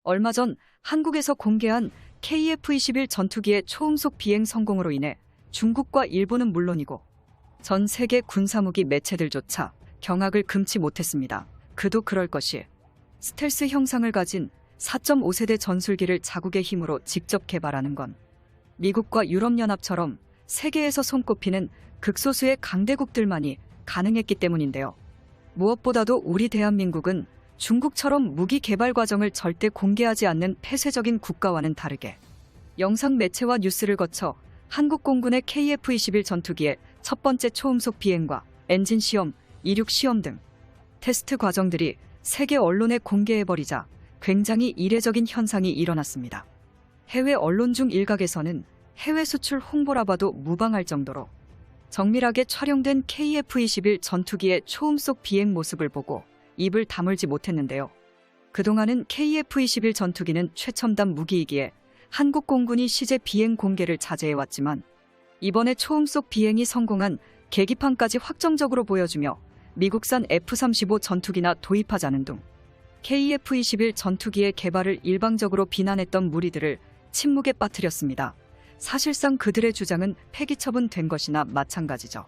얼마 전 한국에서 공개한 KF-21 전투기의 초음속 비행 성공으로 인해 중국과 일본은 물론이고 전 세계 군사무기 매체들조차 경악을 금치 못했습니다. 그도 그럴 것이 스텔스 형상을 가진 4.5세대 전술기를 자국의 힘으로 직접 개발하는 건 미국과 유럽연합처럼 세계에서 손꼽히는 극소수의 강대국들만이 가능했기 때문인데요. 무엇보다도 우리 대한민국은 중국처럼 무기 개발 과정을 절대 공개하지 않는 폐쇄적인 국가와는 다르게 영상 매체와 뉴스를 거쳐 한국 공군의 KF-21 전투기의 첫 번째 초음속 비행과 엔진 시험, 이륙 시험 등 테스트 과정들이 세계 언론에 공개해버리자 굉장히 이례적인 현상이 일어났습니다. 해외 언론 중 일각에서는 해외 수출 홍보라 봐도 무방할 정도로 정밀하게 촬영된 KF-21 전투기의 초음속 비행 모습을 보고 입을 다물지 못했는데요. 그동안은 KF-21 전투기는 최첨단 무기이기에 한국 공군이 시제 비행 공개를 자제해왔지만 이번에 초음속 비행이 성공한 계기판까지 확정적으로 보여주며 미국산 F-35 전투기나 도입하자는 등 KF-21 전투기의 개발을 일방적으로 비난했던 무리들을 침묵에 빠뜨렸습니다. 사실상 그들의 주장은 폐기처분된 것이나 마찬가지죠.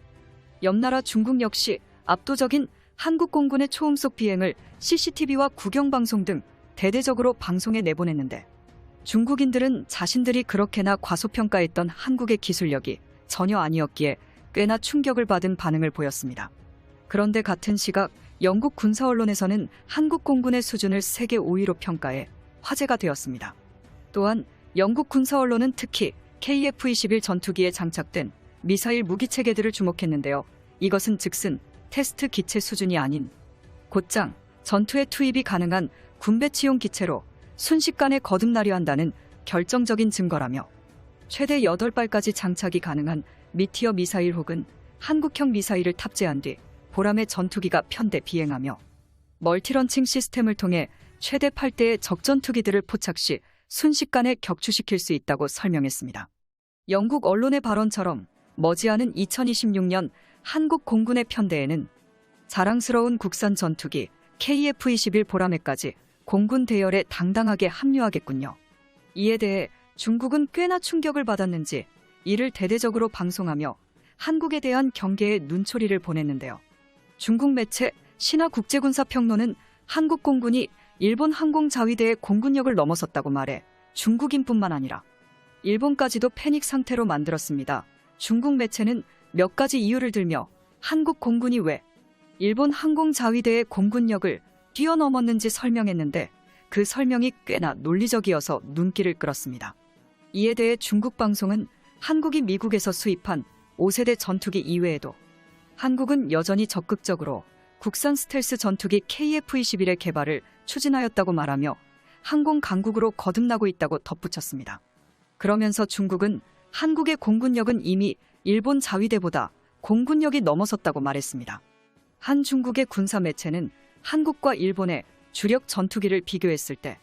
옆나라 중국 역시 압도적인 한국 공군의 초음속 비행을 CCTV와 국영방송 등 대대적으로 방송에 내보냈는데 중국인들은 자신들이 그렇게나 과소평가했던 한국의 기술력이 전혀 아니었기에 꽤나 충격을 받은 반응을 보였습니다. 그런데 같은 시각 영국 군사 언론에서는 한국 공군의 수준을 세계 5위로 평가해 화제가 되었습니다. 또한 영국 군사 언론은 특히 KF-21 전투기에 장착된 미사일 무기 체계들을 주목했는데요. 이것은 즉슨 테스트 기체 수준이 아닌 곧장 전투에 투입이 가능한 군배치용 기체로 순식간에 거듭나려 한다는 결정적인 증거라며 최대 8발까지 장착이 가능한 미티어 미사일 혹은 한국형 미사일을 탑재한 뒤 보람의 전투기가 편대 비행하며 멀티런칭 시스템을 통해 최대 8대의 적전투기들을 포착 시 순식간에 격추시킬 수 있다고 설명했습니다. 영국 언론의 발언처럼 머지않은 2026년 한국 공군의 편대에는 자랑스러운 국산 전투기 KF-21 보라매까지 공군 대열에 당당하게 합류하겠군요. 이에 대해 중국은 꽤나 충격을 받았는지 이를 대대적으로 방송하며 한국에 대한 경계의 눈초리를 보냈는데요. 중국 매체 신화국제군사평론은 한국 공군이 일본 항공자위대의 공군력을 넘어섰다고 말해 중국인뿐만 아니라 일본까지도 패닉 상태로 만들었습니다. 중국 매체는 몇 가지 이유를 들며 한국 공군이 왜 일본 항공자위대의 공군력을 뛰어넘었는지 설명했는데 그 설명이 꽤나 논리적이어서 눈길을 끌었습니다. 이에 대해 중국 방송은 한국이 미국에서 수입한 5세대 전투기 이외에도 한국은 여전히 적극적으로 국산 스텔스 전투기 KF-21의 개발을 추진하였다고 말하며 항공 강국으로 거듭나고 있다고 덧붙였습니다. 그러면서 중국은 한국의 공군력은 이미 일본 자위대보다 공군력이 넘어섰다고 말했습니다. 한 중국의 군사 매체는 한국과 일본의 주력 전투기를 비교했을 때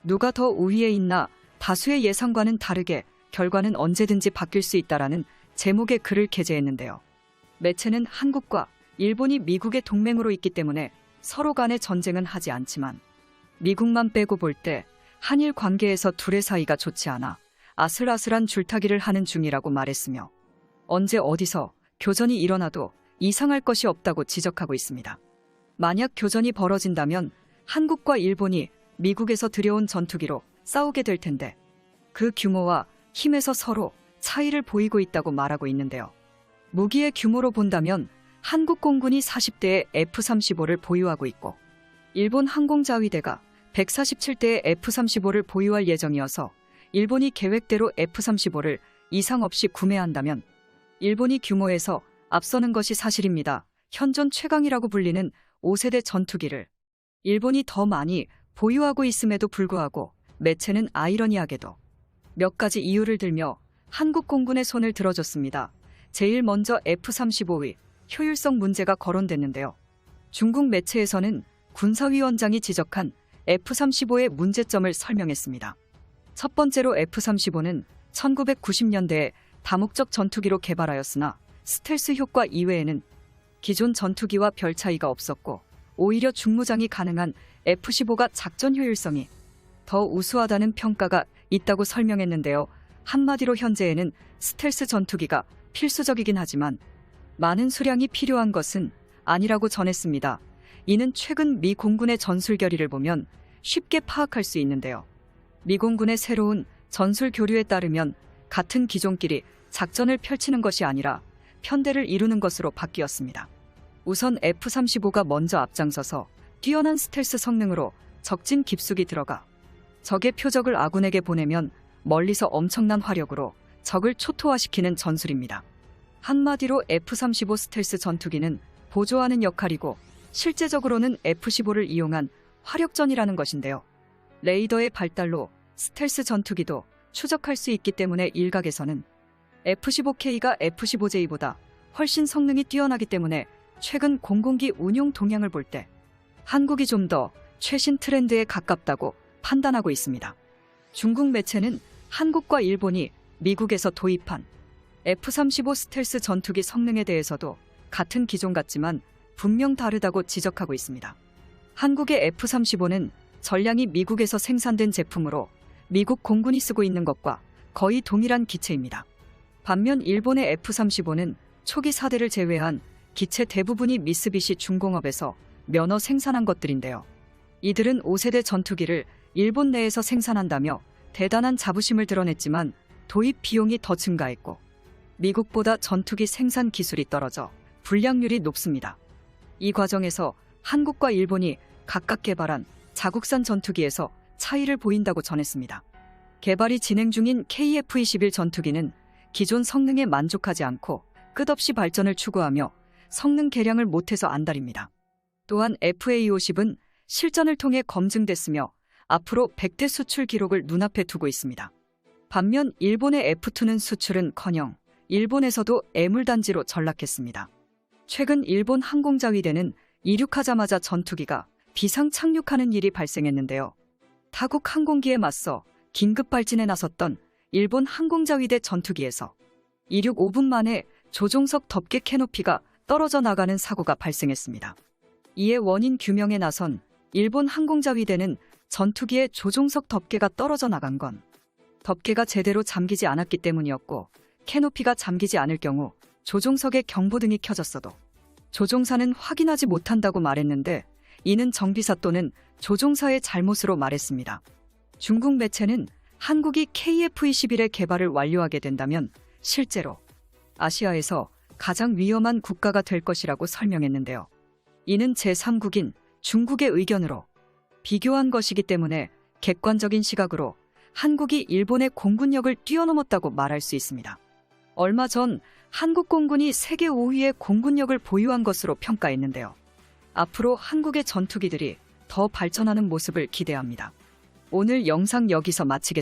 누가 더 우위에 있나 다수의 예상과는 다르게 결과는 언제든지 바뀔 수 있다라는 제목의 글을 게재했는데요. 매체는 한국과 일본이 미국의 동맹으로 있기 때문에 서로 간의 전쟁은 하지 않지만 미국만 빼고 볼 때 한일 관계에서 둘의 사이가 좋지 않아 아슬아슬한 줄타기를 하는 중이라고 말했으며 언제 어디서 교전이 일어나도 이상할 것이 없다고 지적하고 있습니다. 만약 교전이 벌어진다면 한국과 일본이 미국에서 들여온 전투기로 싸우게 될 텐데 그 규모와 힘에서 서로 차이를 보이고 있다고 말하고 있는데요. 무기의 규모로 본다면 한국 공군이 40대의 F-35를 보유하고 있고 일본 항공자위대가 147대의 F-35를 보유할 예정이어서 일본이 계획대로 F-35를 이상 없이 구매한다면 일본이 규모에서 앞서는 것이 사실입니다. 현존 최강이라고 불리는 5세대 전투기를 일본이 더 많이 보유하고 있음에도 불구하고 매체는 아이러니하게도 몇 가지 이유를 들며 한국 공군의 손을 들어줬습니다. 제일 먼저 F-35의 효율성 문제가 거론됐는데요. 중국 매체에서는 군사위원장이 지적한 F-35의 문제점을 설명했습니다. 첫 번째로 F-35는 1990년대에 다목적 전투기로 개발하였으나 스텔스 효과 이외에는 기존 전투기와 별 차이가 없었고 오히려 중무장이 가능한 F-15가 작전 효율성이 더 우수하다는 평가가 있다고 설명했는데요. 한마디로 현재에는 스텔스 전투기가 필수적이긴 하지만 많은 수량이 필요한 것은 아니라고 전했습니다. 이는 최근 미 공군의 전술 결의를 보면 쉽게 파악할 수 있는데요. 미 공군의 새로운 전술 교류에 따르면 같은 기종끼리 작전을 펼치는 것이 아니라 편대를 이루는 것으로 바뀌었습니다. 우선 F-35가 먼저 앞장서서 뛰어난 스텔스 성능으로 적진 깊숙이 들어가 적의 표적을 아군에게 보내면 멀리서 엄청난 화력으로 적을 초토화시키는 전술입니다. 한마디로 F-35 스텔스 전투기는 보조하는 역할이고 실제적으로는 F-15를 이용한 화력전이라는 것인데요. 레이더의 발달로 스텔스 전투기도 추적할 수 있기 때문에 일각에서는 F-15K가 F-15J보다 훨씬 성능이 뛰어나기 때문에 최근 공군기 운용 동향을 볼 때 한국이 좀 더 최신 트렌드에 가깝다고 판단하고 있습니다. 중국 매체는 한국과 일본이 미국에서 도입한 F-35 스텔스 전투기 성능에 대해서도 같은 기종 같지만 분명 다르다고 지적하고 있습니다. 한국의 F-35는 전량이 미국에서 생산된 제품으로 미국 공군이 쓰고 있는 것과 거의 동일한 기체입니다. 반면 일본의 F-35는 초기 4대를 제외한 기체 대부분이 미쓰비시 중공업에서 면허 생산한 것들인데요. 이들은 5세대 전투기를 일본 내에서 생산한다며 대단한 자부심을 드러냈지만 도입 비용이 더 증가했고 미국보다 전투기 생산 기술이 떨어져 불량률이 높습니다. 이 과정에서 한국과 일본이 각각 개발한 자국산 전투기에서 차이를 보인다고 전했습니다. 개발이 진행 중인 KF-21 전투기는 기존 성능에 만족하지 않고 끝없이 발전을 추구하며 성능 개량을 못해서 안달입니다. 또한 FA-50은 실전을 통해 검증됐으며 앞으로 100대 수출 기록을 눈앞에 두고 있습니다. 반면 일본의 F2는 수출은커녕 일본에서도 애물단지로 전락했습니다. 최근 일본 항공자위대는 이륙하자마자 전투기가 비상 착륙하는 일이 발생했는데요. 타국 항공기에 맞서 긴급 발진에 나섰던 일본 항공자위대 전투기에서 이륙 5분 만에 조종석 덮개 캐노피가 떨어져 나가는 사고가 발생했습니다. 이에 원인 규명에 나선 일본 항공자위대는 전투기의 조종석 덮개가 떨어져 나간 건 덮개가 제대로 잠기지 않았기 때문이었고 캐노피가 잠기지 않을 경우 조종석의 경보등이 켜졌어도 조종사는 확인하지 못한다고 말했는데 이는 정비사 또는 조종사의 잘못으로 말했습니다. 중국 매체는 한국이 KF-21의 개발을 완료하게 된다면 실제로 아시아에서 가장 위험한 국가가 될 것이라고 설명했는데요. 이는 제3국인 중국의 의견으로 비교한 것이기 때문에 객관적인 시각으로 한국이 일본의 공군력을 뛰어넘었다고 말할 수 있습니다. 얼마 전 한국 공군이 세계 5위의 공군력을 보유한 것으로 평가했는데요. 앞으로 한국의 전투기들이 더 발전하는 모습을 기대합니다. 오늘 영상 여기서 마치겠습니다.